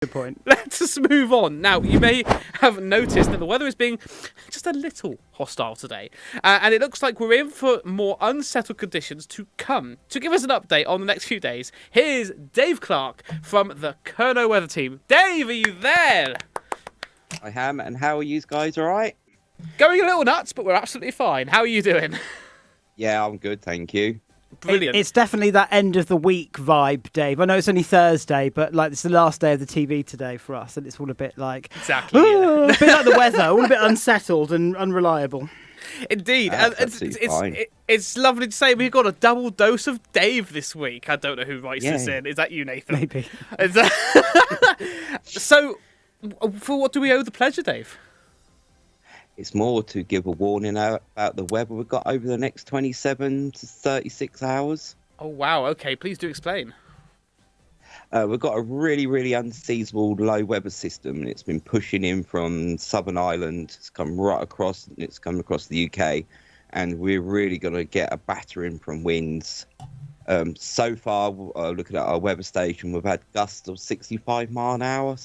Good point. Let us move on. Now, you may have noticed that the weather is being just a little hostile today. And it looks like we're in for more unsettled conditions to come. To give us an update on the next few days, here's Dave Clark from the KWT Weather team. Dave, are you there? I am, and how are you guys, all right? Going a little nuts, but we're absolutely fine. How are you doing? Yeah, I'm good, thank you. Brilliant. It's definitely that end of the week vibe, Dave. I know it's only Thursday, but like it's the last day of the TV today for us, and it's all a bit like Exactly. a bit like the weather, all a bit unsettled and unreliable. Indeed. That's It's lovely to say we've got a double dose of Dave this week. I don't know who writes this Yeah. in. Is that you, Nathan? Maybe. So, for what do we owe the pleasure, Dave? It's more to give a warning out about the weather we've got over the next 27 to 36 hours. Oh, wow. Okay, please do explain. We've got a really, really unseasonable low weather system, and it's been pushing in from Southern Ireland. It's come right across, and it's come across the UK, and we're really going to get a battering from winds. So far, looking at our weather station, we've had gusts of 65 mile an hour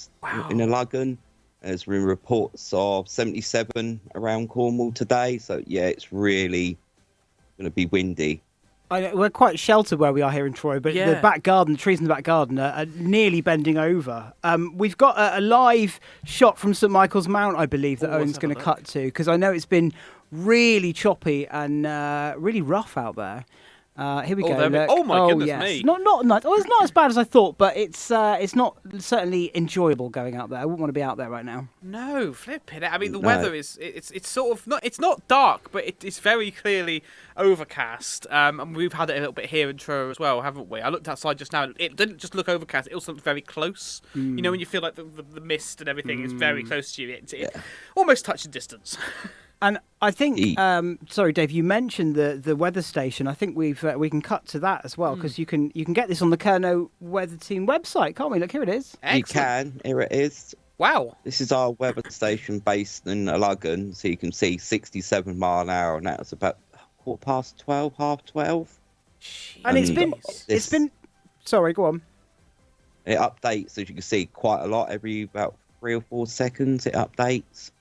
in the Luggan. There's been reports of 77 around Cornwall today. So, yeah, it's really going to be windy. We're quite sheltered where we are here in Troy, but the back garden, the trees in the back garden are nearly bending over. We've got a live shot from St Michael's Mount, I believe, that Owen's going to cut to, because I know it's been really choppy and really rough out there. Here we go. Oh my goodness yes. me! Not nice. Oh, it's not as bad as I thought, but it's not certainly enjoyable going out there. I wouldn't want to be out there right now. No, flipping it. I mean, the weather is it's sort of not, it's not dark, but it's very clearly overcast. And we've had it a little bit here in Truro as well, haven't we? I looked outside just now. It didn't just look overcast; it also looked very close. You know, when you feel like the mist and everything is very close to you, it's almost touching distance. And I think, sorry, Dave, you mentioned the weather station. I think we can cut to that as well, because you can get this on the KWT Weather Team website, can't we? Look, here it is. Excellent. You can. Here it is. Wow. This is our weather station based in Luggan, so you can see 67 mile an hour, and that's about 12:15, half 12. And it's been. Sorry, go on. It updates, as you can see, quite a lot. Every about 3 or 4 seconds, it updates.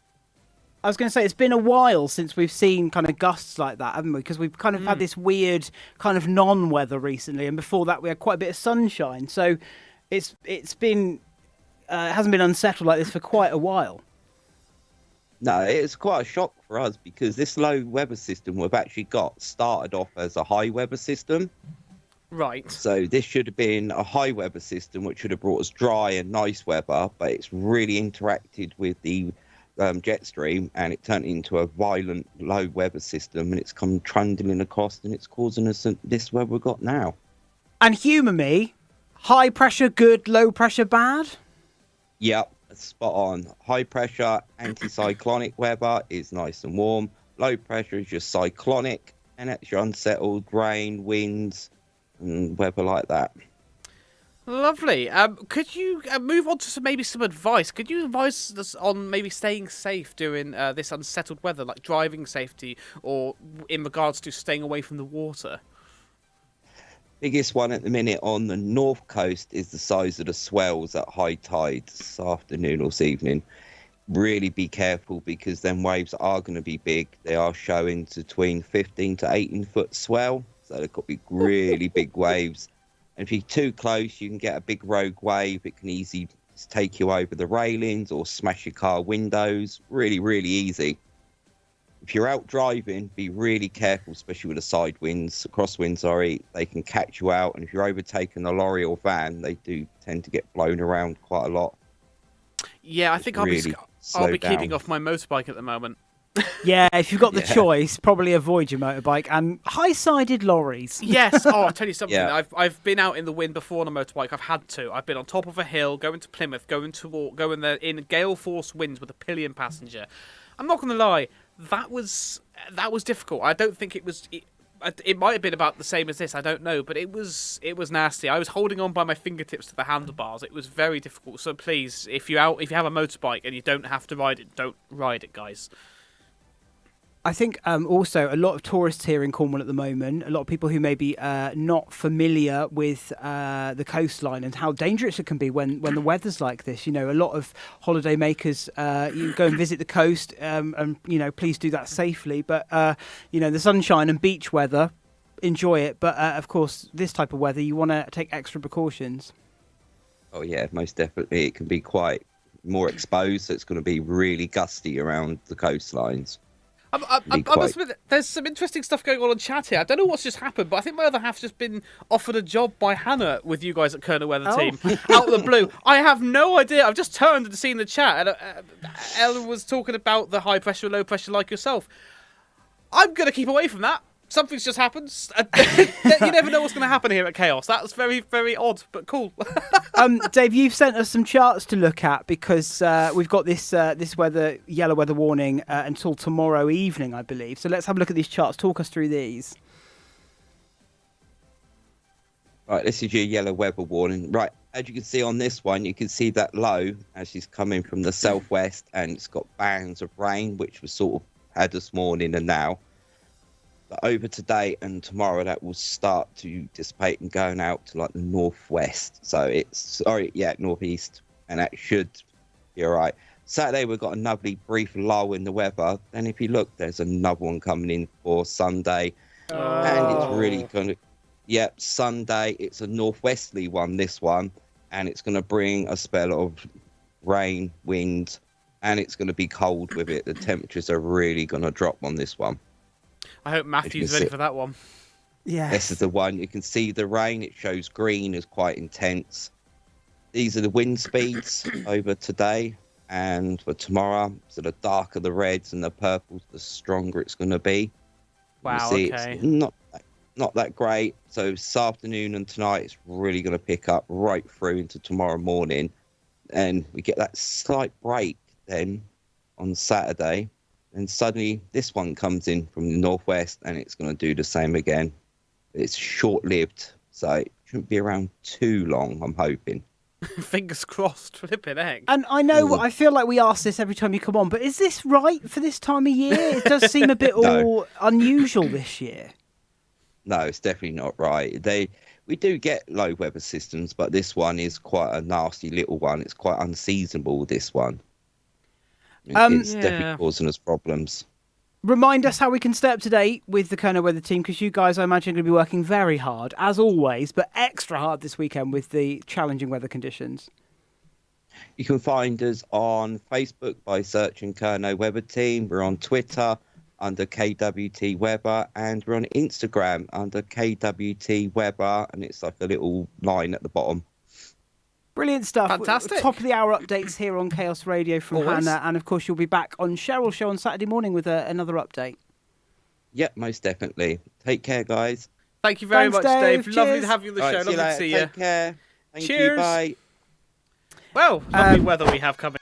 I was going to say, it's been a while since we've seen kind of gusts like that, haven't we? Because we've kind of had this weird kind of non-weather recently, and before that we had quite a bit of sunshine. So it's been it hasn't been unsettled like this for quite a while. No, it's quite a shock for us, because this low weather system we've actually got started off as a high weather system. Right. So this should have been a high weather system, which should have brought us dry and nice weather, but it's really interacted with the jet stream, and it turned into a violent low weather system, and it's come trundling across, and it's causing us this weather we've got now. And humour me, high pressure good, low pressure bad? Yep, spot on. High pressure anticyclonic weather is nice and warm. Low pressure is just cyclonic, and it's your unsettled rain, winds, and weather like that. Lovely. Could you move on to maybe some advice? Could you advise us on maybe staying safe during this unsettled weather, like driving safety, or in regards to staying away from the water? Biggest one at the minute on the north coast is the size of the swells at high tide this afternoon or this evening. Really be careful, because them waves are going to be big. They are showing between 15 to 18 foot swell, so they've got to be really big waves. And if you're too close, you can get a big rogue wave. It can easily take you over the railings or smash your car windows. Really, really easy. If you're out driving, be really careful, especially with the side winds, crosswinds, they can catch you out. And if you're overtaking a lorry or van, they do tend to get blown around quite a lot. Yeah, I think I'll be keeping off my motorbike at the moment. Yeah, if you've got the choice, probably avoid your motorbike and high-sided lorries. Yes. Oh, I'll tell you something. Yeah. I've been out in the wind before on a motorbike. I've had to. I've been on top of a hill, going to Plymouth, going there in gale force winds with a pillion passenger. I'm not going to lie, that was difficult. I don't think it was. It might have been about the same as this. I don't know, but it was nasty. I was holding on by my fingertips to the handlebars. It was very difficult. So please, if you have a motorbike and you don't have to ride it, don't ride it, guys. I think also a lot of tourists here in Cornwall at the moment, a lot of people who may be not familiar with the coastline and how dangerous it can be when the weather's like this. You know, a lot of holiday makers, you go and visit the coast and, you know, please do that safely. But, you know, the sunshine and beach weather, enjoy it. But, of course, this type of weather, you want to take extra precautions. Oh, yeah, most definitely. It can be quite more exposed, so it's going to be really gusty around the coastlines. I must admit, there's some interesting stuff going on in chat here. I don't know what's just happened, but I think my other half's just been offered a job by Hannah with you guys at Kerner Weather Team out of the blue. I have no idea. I've just turned and seen the chat, and Ellen was talking about the high pressure, low pressure, like yourself. I'm going to keep away from that. Something's just happened. You never know what's going to happen here at Chaos. That's very, very odd, but cool. Dave, you've sent us some charts to look at because we've got this yellow weather warning until tomorrow evening, I believe. So let's have a look at these charts. Talk us through these. Right, this is your yellow weather warning. Right, as you can see on this one, you can see that low as she's coming from the southwest, and it's got bands of rain, which was sort of had this morning and now. But over today and tomorrow, that will start to dissipate and going out to like the northwest. So it's northeast, and that should be all right. Saturday, we've got another brief lull in the weather. Then if you look, there's another one coming in for Sunday. And it's really going to, Sunday, it's a northwesterly one, this one. And it's going to bring a spell of rain, wind, and it's going to be cold with it. The temperatures are really going to drop on this one. I hope Matthew's ready for that one. Yeah. This is the one. You can see the rain. It shows green is quite intense. These are the wind speeds over today and for tomorrow. So the darker the reds and the purples, the stronger it's going to be. Wow, see okay. It's not that great. So this afternoon and tonight, it's really going to pick up right through into tomorrow morning. And we get that slight break then on Saturday. And suddenly this one comes in from the northwest, and it's going to do the same again. It's short-lived, so it shouldn't be around too long, I'm hoping. Fingers crossed, flipping heck. And I know, I feel like we ask this every time you come on, but is this right for this time of year? It does seem a bit all unusual this year. No, it's definitely not right. We do get low weather systems, but this one is quite a nasty little one. It's quite unseasonable, this one. It's definitely causing us problems. Remind us how we can stay up to date with the Kerner Weather Team, because you guys, I imagine, are going to be working very hard, as always, but extra hard this weekend with the challenging weather conditions. You can find us on Facebook by searching Kerner Weather Team. We're on Twitter under KWT Weather, and we're on Instagram under KWT Weather, and it's like a little line at the bottom. Brilliant stuff. Fantastic. Top of the hour updates here on Chaos Radio from Hannah. And of course, you'll be back on Cheryl's show on Saturday morning with another update. Yep, most definitely. Take care, guys. Thank you very much, Dave. Lovely to have you on the show. Right, lovely to see you. Take care. Thank Cheers. you. Bye. Well, lovely weather we have coming.